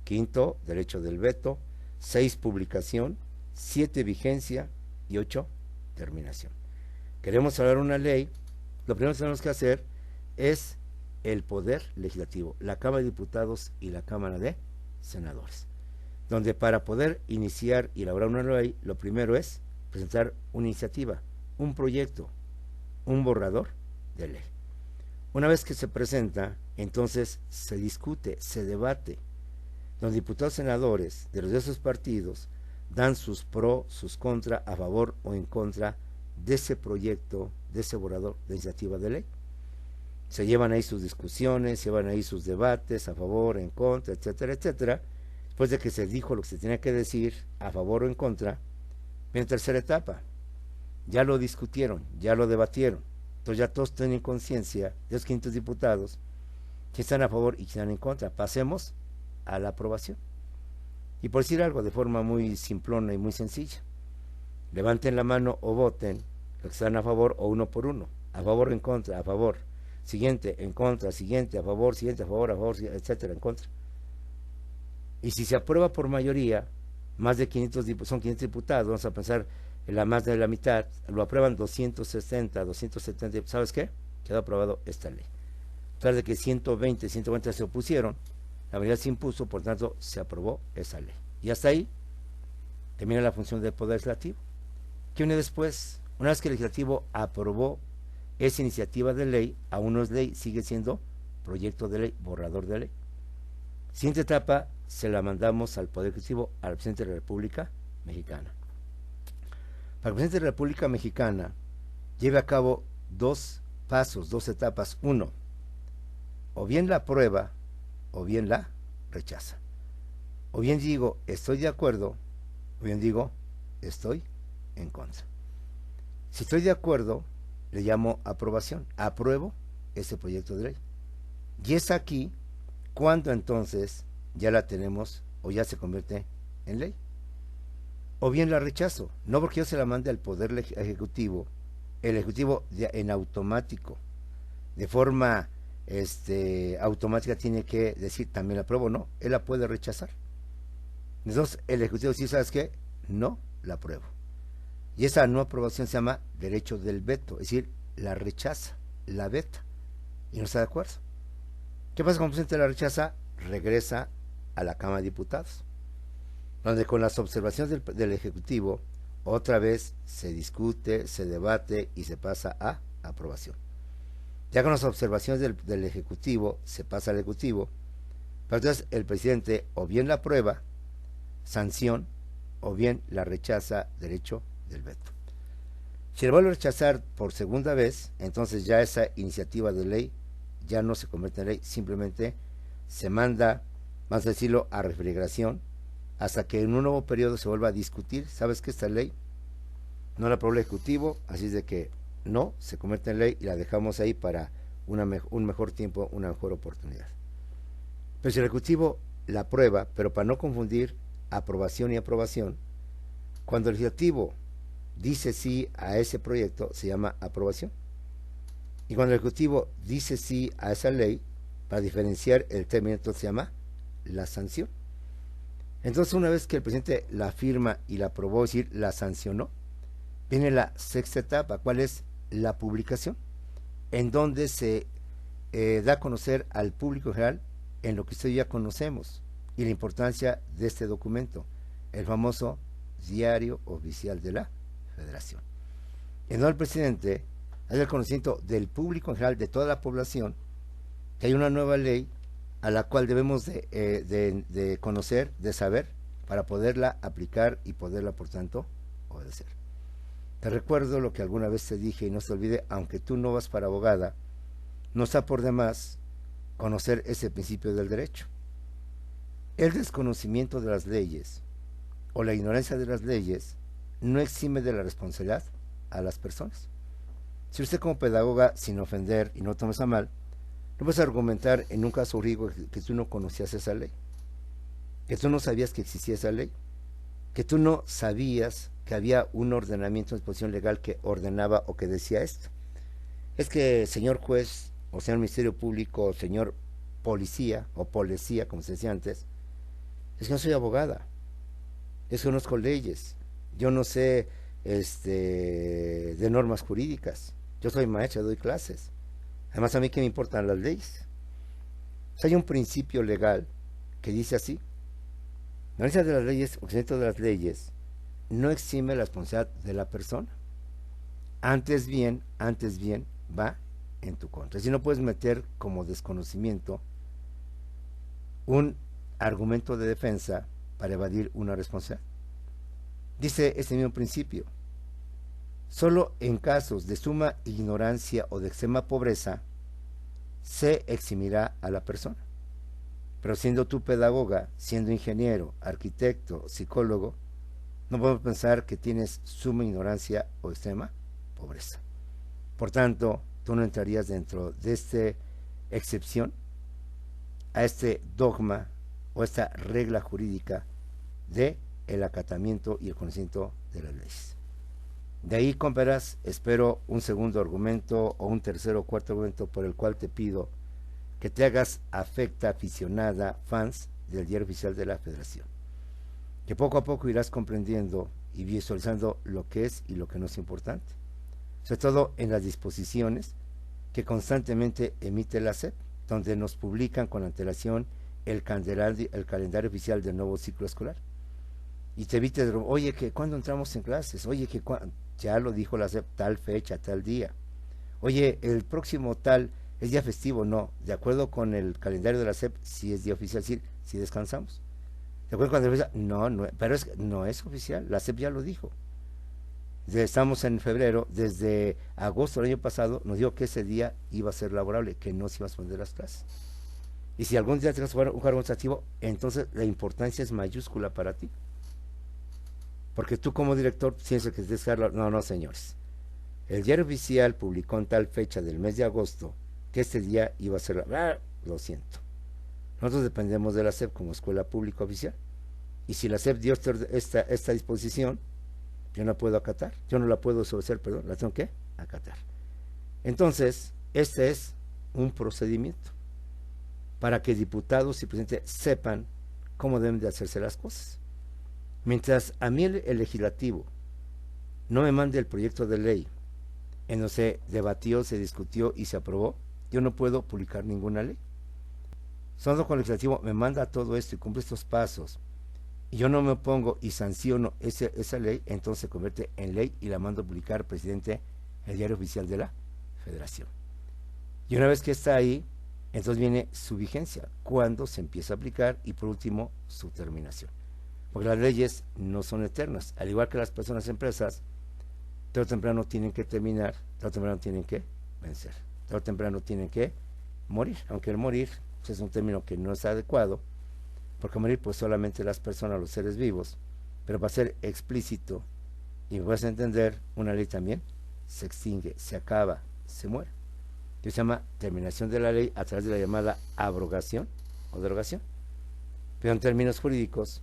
Quinto, derecho del veto. 6, publicación. 7, vigencia. Y 8, terminación. Queremos hablar una ley, lo primero que tenemos que hacer es el poder legislativo, la Cámara de Diputados y la Cámara de Senadores, donde para poder iniciar y elaborar una ley, lo primero es presentar una iniciativa, un proyecto, un borrador de ley. Una vez que se presenta, entonces se discute, se debate. Los diputados senadores de los diversos partidos dan sus pro, sus contra, a favor o en contra de ese proyecto, de ese borrador de iniciativa de ley. Se llevan ahí sus discusiones, se llevan ahí sus debates, a favor, en contra, etcétera, etcétera. Después de que se dijo lo que se tenía que decir, a favor o en contra, viene tercera etapa. Ya lo discutieron, ya lo debatieron. Entonces ya todos tienen conciencia, de los 500 diputados, que están a favor y que están en contra. Pasemos a la aprobación. Y por decir algo de forma muy simplona y muy sencilla, levanten la mano o voten los que están a favor o uno por uno, a favor o en contra, a favor, siguiente, en contra, siguiente, a favor, etcétera, en contra. Y si se aprueba por mayoría, más de 500, son 500 diputados, vamos a pensar en la más de la mitad, lo aprueban 260, 270, ¿sabes qué? Quedó aprobado esta ley. A pesar de que 120 se opusieron, la mayoría se impuso, por tanto, se aprobó esa ley. Y hasta ahí termina la función del Poder Legislativo. ¿Qué viene después? Una vez que el Legislativo aprobó esa iniciativa de ley, aún no es ley, sigue siendo proyecto de ley, borrador de ley. Siguiente etapa, se la mandamos al Poder Ejecutivo, al presidente de la República Mexicana. Para el presidente de la República Mexicana, lleve a cabo 2 pasos, 2 etapas. 1, o bien la aprueba, o bien la rechaza. O bien digo, estoy de acuerdo, o bien digo, estoy en contra. Si estoy de acuerdo, le llamo aprobación. Apruebo ese proyecto de ley. Y es aquí cuando entonces ya la tenemos o ya se convierte en ley. O bien la rechazo, no porque yo se la mande al Poder Ejecutivo, el Ejecutivo en automático, de forma automática tiene que decir también la apruebo, no, él la puede rechazar. Entonces el Ejecutivo sí, ¿sabes qué? No la apruebo. Y esa no aprobación se llama derecho del veto, es decir, la rechaza, la veta, y no está de acuerdo. ¿Qué pasa cuando el presidente la rechaza? Regresa a la Cámara de Diputados, donde con las observaciones del Ejecutivo, otra vez se discute, se debate y se pasa a aprobación. Ya con las observaciones del Ejecutivo, se pasa al Ejecutivo, pero entonces el presidente o bien la aprueba, sanción, o bien la rechaza, derecho del veto. Si le vuelve a rechazar por segunda vez, entonces ya esa iniciativa de ley ya no se convierte en ley, simplemente se manda, vamos a decirlo, a refrigeración, hasta que en un nuevo periodo se vuelva a discutir. ¿Sabes que esta ley no la aprobó el Ejecutivo? Así es de que no se convierte en ley y la dejamos ahí para un mejor tiempo, una mejor oportunidad. Pero si el Ejecutivo la aprueba, pero para no confundir aprobación y aprobación, cuando el Legislativo dice sí a ese proyecto, se llama aprobación. Y cuando el Ejecutivo dice sí a esa ley, para diferenciar el término, entonces se llama la sanción. Entonces, una vez que el presidente la firma y la aprobó, es decir, la sancionó, viene la sexta etapa, ¿cuál es? La publicación, en donde se da a conocer al público en general en lo que ustedes ya conocemos y la importancia de este documento, el famoso Diario Oficial de la Federación. En donde el presidente hace el conocimiento del público en general, de toda la población, que hay una nueva ley a la cual debemos de conocer, de saber, para poderla aplicar y poderla, por tanto, obedecer. Te recuerdo lo que alguna vez te dije y no se olvide, aunque tú no vas para abogada, no está por demás conocer ese principio del derecho. El desconocimiento de las leyes o la ignorancia de las leyes no exime de la responsabilidad a las personas. Si usted como pedagoga, sin ofender y no tomes a mal, no puedes argumentar en un caso jurídico que tú no conocías esa ley, que tú no sabías que existía esa ley, que tú no sabías que había un ordenamiento, una disposición legal que ordenaba o que decía esto. Es que, señor juez, o señor Ministerio Público, o señor policía, o policía, como se decía antes, es que no soy abogada, es que conozco leyes, yo no sé de normas jurídicas, yo soy maestra, doy clases. Además, a mí que me importan las leyes. O sea, hay un principio legal que dice así: la ignorancia de las leyes, o conocimiento de las leyes, no exime la responsabilidad de la persona. Antes bien, va en tu contra. Si no puedes meter como desconocimiento un argumento de defensa para evadir una responsabilidad. Dice este mismo principio: solo en casos de suma ignorancia o de extrema pobreza se eximirá a la persona. Pero siendo tú pedagoga, siendo ingeniero, arquitecto, psicólogo, no podemos pensar que tienes suma ignorancia o extrema pobreza. Por tanto, tú no entrarías dentro de esta excepción a este dogma o esta regla jurídica de el acatamiento y el conocimiento de las leyes. De ahí, comparas, espero un segundo argumento o un tercero o cuarto argumento por el cual te pido que te hagas afecta, aficionada, fans del Diario Oficial de la Federación. Que poco a poco irás comprendiendo y visualizando lo que es y lo que no es importante. Sobre todo en las disposiciones que constantemente emite la SEP, donde nos publican con antelación el calendario oficial del nuevo ciclo escolar. Y te evites, oye, que cuando entramos en clases, oye, que ya lo dijo la SEP, tal fecha, tal día. Oye, el próximo tal es día festivo, no. De acuerdo con el calendario de la SEP, sí es día oficial, sí descansamos. ¿De acuerdo con la fecha? No, pero no es oficial, la SEP ya lo dijo. Estamos en febrero, desde agosto del año pasado nos dijo que ese día iba a ser laborable, que no se iba a suspender las clases. Y si algún día te vas a jugar un cargo administrativo, entonces la importancia es mayúscula para ti. Porque tú como director tienes que descargar. No, señores. El Diario Oficial publicó en tal fecha del mes de agosto que este día iba a ser... lo siento. Nosotros dependemos de la SEP como escuela pública oficial. Y si la SEP dio esta disposición, yo no la puedo acatar. Yo no la puedo obedecer, perdón. La tengo que acatar. Entonces, este es un procedimiento para que diputados y presidentes sepan cómo deben de hacerse las cosas. Mientras a mí el legislativo no me mande el proyecto de ley en donde se debatió, se discutió y se aprobó, yo no puedo publicar ninguna ley. Solo cuando el legislativo me manda todo esto y cumple estos pasos, y yo no me opongo y sanciono esa ley, entonces se convierte en ley y la mando a publicar, presidente, en el Diario Oficial de la Federación. Y una vez que está ahí, entonces viene su vigencia, cuando se empieza a aplicar, y por último, su terminación. Porque las leyes no son eternas, al igual que las personas, empresas, tarde o temprano tienen que terminar, tarde o temprano tienen que vencer, tarde o temprano tienen que morir, aunque el morir pues, es un término que no es adecuado, porque morir pues solamente las personas, los seres vivos, pero para ser explícito y puedes entender, una ley también se extingue, se acaba, se muere. Que se llama terminación de la ley a través de la llamada abrogación o derogación. Pero en términos jurídicos,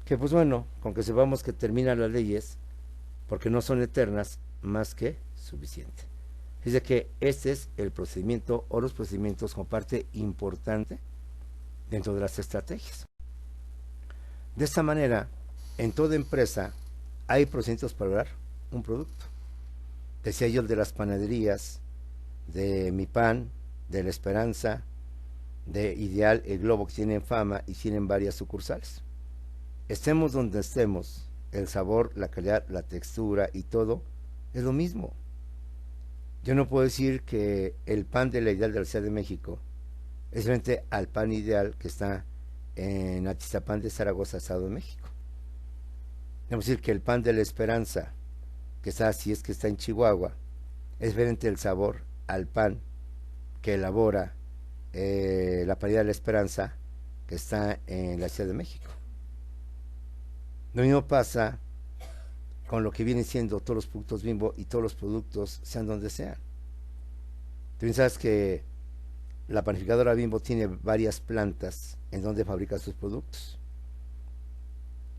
que pues bueno, con que sepamos que terminan las leyes, porque no son eternas, más que suficiente. Es de que este es el procedimiento o los procedimientos como parte importante dentro de las estrategias. De esta manera, en toda empresa hay procedimientos para lograr un producto. Decía yo el de las panaderías, de Mi Pan, de La Esperanza, de Ideal, El Globo, que tienen fama y tienen varias sucursales. Estemos donde estemos, el sabor, la calidad, la textura y todo es lo mismo. Yo no puedo decir que el pan de la Ideal de la Ciudad de México es frente al pan Ideal que está en Atizapán de Zaragoza, Estado de México. Debemos decir que el pan de La Esperanza, que está, si es que está en Chihuahua, es diferente el sabor al pan que elabora la panadería de La Esperanza, que está en la Ciudad de México. Lo mismo pasa con lo que vienen siendo todos los productos Bimbo y todos los productos, sean donde sean. Tú sabes que la panificadora Bimbo tiene varias plantas en donde fabrica sus productos.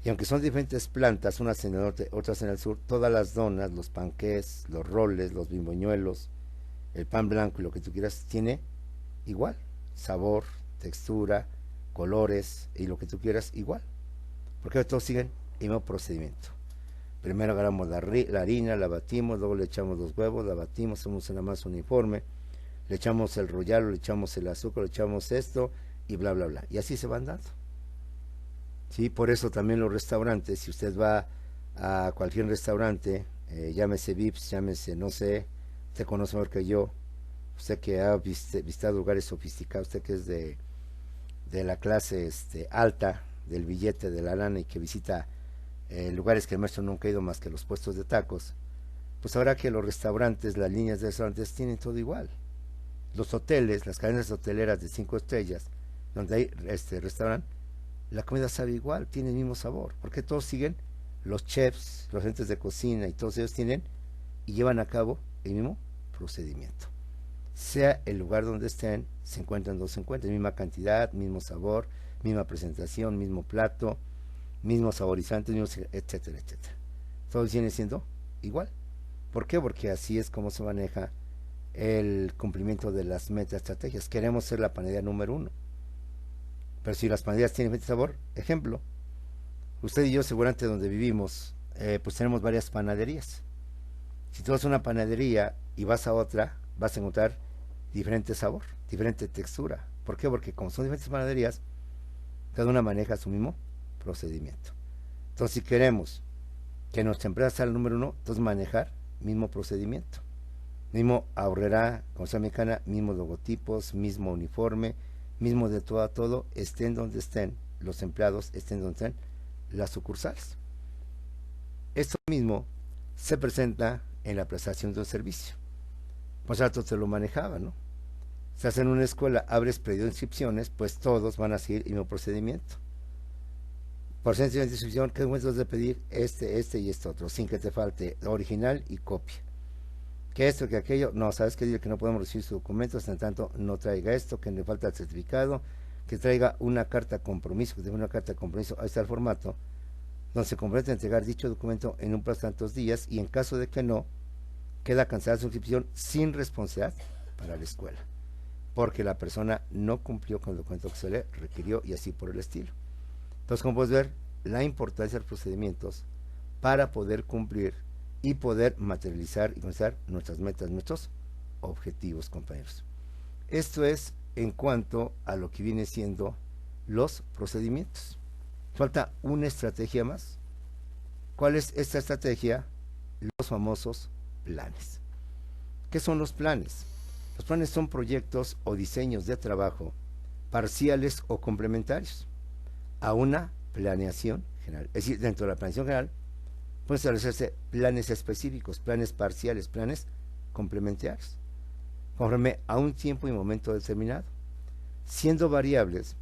Y aunque son diferentes plantas, unas en el norte, otras en el sur, todas las donas, los panqués, los roles, los bimboñuelos, el pan blanco y lo que tú quieras, tiene igual. Sabor, textura, colores y lo que tú quieras igual. Porque todos siguen el mismo procedimiento. Primero agarramos la harina, la batimos, luego le echamos los huevos, la batimos, hacemos una masa uniforme, le echamos el royalo, le echamos el azúcar, le echamos esto y bla, bla, bla. Y así se van dando. Sí, por eso también los restaurantes, si usted va a cualquier restaurante, llámese Vips, llámese, no sé, usted conoce mejor que yo, usted que ha visitado lugares sofisticados, usted que es de la clase alta, del billete, de la lana y que visita lugares que el maestro nunca ha ido más que los puestos de tacos, pues ahora que los restaurantes, las líneas de restaurantes tienen todo igual. Los hoteles, las cadenas hoteleras de 5 estrellas, donde hay restaurante, la comida sabe igual, tiene el mismo sabor, porque todos siguen, los chefs, los agentes de cocina y todos ellos tienen y llevan a cabo el mismo procedimiento. Sea el lugar donde estén, se encuentran donde se encuentran, misma cantidad, mismo sabor, misma presentación, mismo plato, mismos saborizantes, etcétera, etcétera. Todo viene siendo igual. ¿Por qué? Porque así es como se maneja el cumplimiento de las metaestrategias. Queremos ser la panadería número 1. Pero si las panaderías tienen diferente sabor, ejemplo, usted y yo seguramente donde vivimos, pues tenemos varias panaderías. Si tú vas a una panadería y vas a otra, vas a encontrar diferente sabor, diferente textura. ¿Por qué? Porque como son diferentes panaderías, cada una maneja su mismo procedimiento. Entonces, si queremos que nuestra empresa sea el número 1, entonces manejar mismo procedimiento. Mismo ahorrará, como sea mexicana, mismos logotipos, mismo uniforme, mismo de todo a todo, estén donde estén los empleados, estén donde estén las sucursales. Esto mismo se presenta en la prestación de un servicio. Pues alto te lo manejaba, ¿no? Si haces en una escuela, abres pedido de inscripciones, pues todos van a seguir el mismo procedimiento. Por centro de inscripción, ¿qué documentos de pedir? Este y este otro, sin que te falte original y copia. Que esto, que aquello, no, ¿sabes qué? Dile que no podemos recibir sus documentos, en tanto no traiga esto, que le falta el certificado, que traiga una carta de compromiso, que tenga una carta de compromiso, ahí está el formato, donde se compromete a entregar dicho documento en un plazo de tantos días, y en caso de que no, queda cancelada su inscripción sin responsabilidad para la escuela, porque la persona no cumplió con el documento que se le requirió y así por el estilo. Entonces, como puedes ver, la importancia de los procedimientos para poder cumplir y poder materializar y conocer nuestras metas, nuestros objetivos, compañeros. Esto es en cuanto a lo que viene siendo los procedimientos. Falta una estrategia más. ¿Cuál es esta estrategia? Los famosos planes. ¿Qué son los planes? Los planes son proyectos o diseños de trabajo parciales o complementarios a una planeación general. Es decir, dentro de la planeación general pueden establecerse planes específicos, planes parciales, planes complementarios, conforme a un tiempo y momento determinado, siendo variables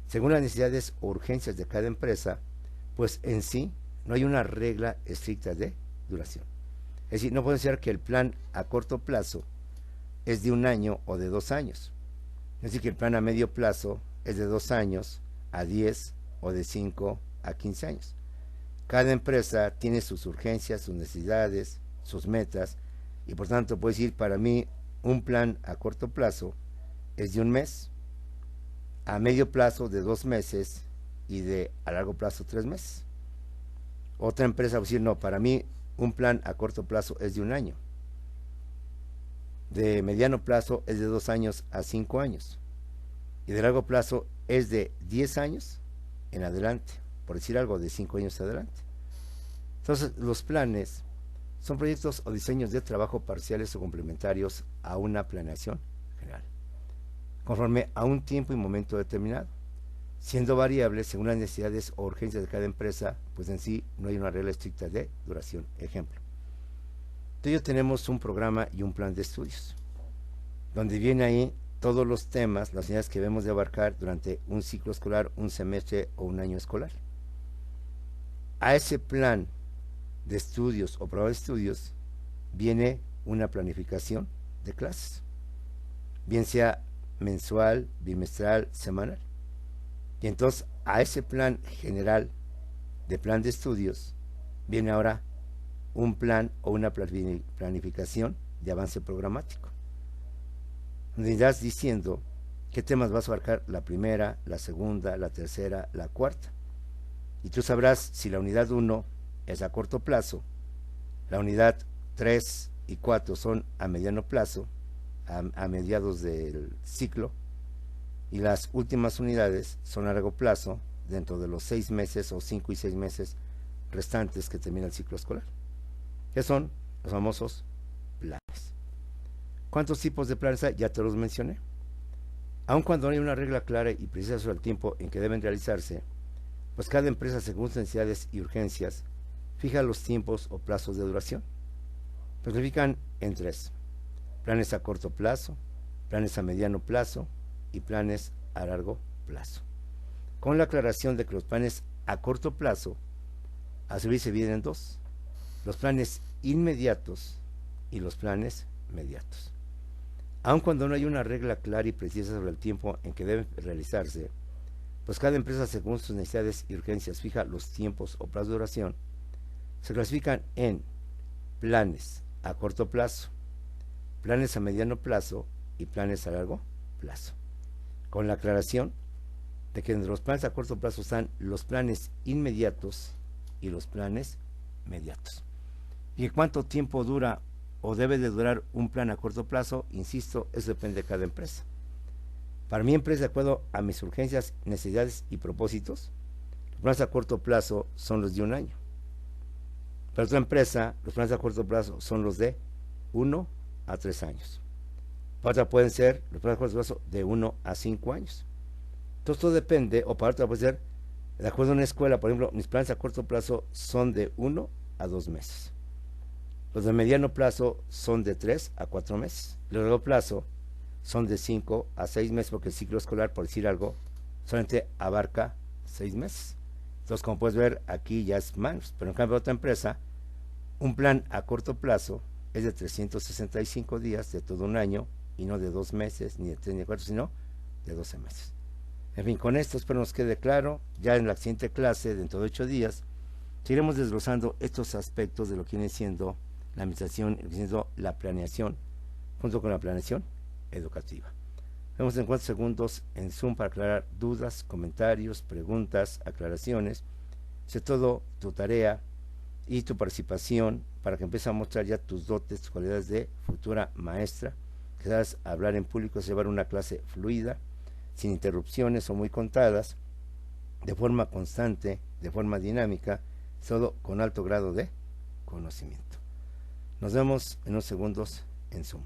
según las necesidades o urgencias de cada empresa, pues en sí no hay una regla estricta de duración. Es decir, no puede ser que el plan a corto plazo es de 1 año o de 2 años. Es decir, que el plan a medio plazo es de 2 años a 10 o de 5 a 15 años. Cada empresa tiene sus urgencias, sus necesidades, sus metas, y por tanto puedes decir, para mí un plan a corto plazo es de 1 mes, a medio plazo de 2 meses y de a largo plazo 3 meses. Otra empresa va a decir, no, para mí un plan a corto plazo es de 1 año, de mediano plazo es de 2 años a 5 años, y de largo plazo es de 10 años en adelante, por decir algo, de 5 años adelante. Entonces, los planes son proyectos o diseños de trabajo parciales o complementarios a una planeación general, conforme a un tiempo y momento determinado, siendo variables según las necesidades o urgencias de cada empresa, pues en sí no hay una regla estricta de duración. Ejemplo, de ello tenemos un programa y un plan de estudios, donde viene ahí todos los temas, las unidades que debemos de abarcar durante un ciclo escolar, un semestre o un año escolar. A ese plan de estudios o programa de estudios viene una planificación de clases, bien sea mensual, bimestral, semanal. Y entonces a ese plan general de plan de estudios viene ahora un plan o una planificación de avance programático, donde irás diciendo qué temas vas a abarcar la primera, la segunda, la tercera, la cuarta. Y tú sabrás si la unidad 1 es a corto plazo, la unidad 3 y 4 son a mediano plazo, a mediados del ciclo, y las últimas unidades son a largo plazo, dentro de los 6 meses o 5 y 6 meses restantes que termina el ciclo escolar, que son los famosos planes. ¿Cuántos tipos de planes hay? Ya te los mencioné. Aun cuando no hay una regla clara y precisa sobre el tiempo en que deben realizarse, pues cada empresa, según sus necesidades y urgencias, fija los tiempos o plazos de duración. Los clasifican en 3: planes a corto plazo, planes a mediano plazo y planes a largo plazo, con la aclaración de que los planes a corto plazo a su vez se dividen en 2: los planes inmediatos y los planes mediatos. Aun cuando no hay una regla clara y precisa sobre el tiempo en que deben realizarse, pues cada empresa, según sus necesidades y urgencias, fija los tiempos o plazos de duración. Se clasifican en planes a corto plazo, planes a mediano plazo y planes a largo plazo, con la aclaración de que entre los planes a corto plazo están los planes inmediatos y los planes mediatos. ¿Y cuánto tiempo dura o debe de durar un plan a corto plazo? Insisto, eso depende de cada empresa. Para mi empresa, de acuerdo a mis urgencias, necesidades y propósitos, los planes a corto plazo son los de 1 año. Para otra empresa, los planes a corto plazo son los de 1 a 3 años. Para otra pueden ser los planes a corto plazo de 1 a 5 años. Entonces todo depende, o para otra puede ser, de acuerdo a una escuela, por ejemplo, mis planes a corto plazo son de 1 a 2 meses. Los de mediano plazo son de 3 a 4 meses. Los de largo plazo son de 5 a 6 meses, porque el ciclo escolar, por decir algo, solamente abarca 6 meses. Entonces, como puedes ver, aquí ya es más. Pero en cambio, otra empresa, un plan a corto plazo es de 365 días, de todo un año, y no de 2 meses, ni de 3 ni de 4, sino de 12 meses. En fin, con esto espero nos quede claro. Ya en la siguiente clase, dentro de 8 días, seguiremos desglosando estos aspectos de lo que viene siendo la administración, lo que viene siendo la planeación, junto con la planeación educativa. Vemos en 4 segundos en Zoom para aclarar dudas, comentarios, preguntas, aclaraciones, sobre todo tu tarea y tu participación, para que empieces a mostrar ya tus dotes, tus cualidades de futura maestra, que sabes hablar en público, llevar una clase fluida, sin interrupciones o muy contadas, de forma constante, de forma dinámica, todo con alto grado de conocimiento. Nos vemos en unos segundos en Zoom.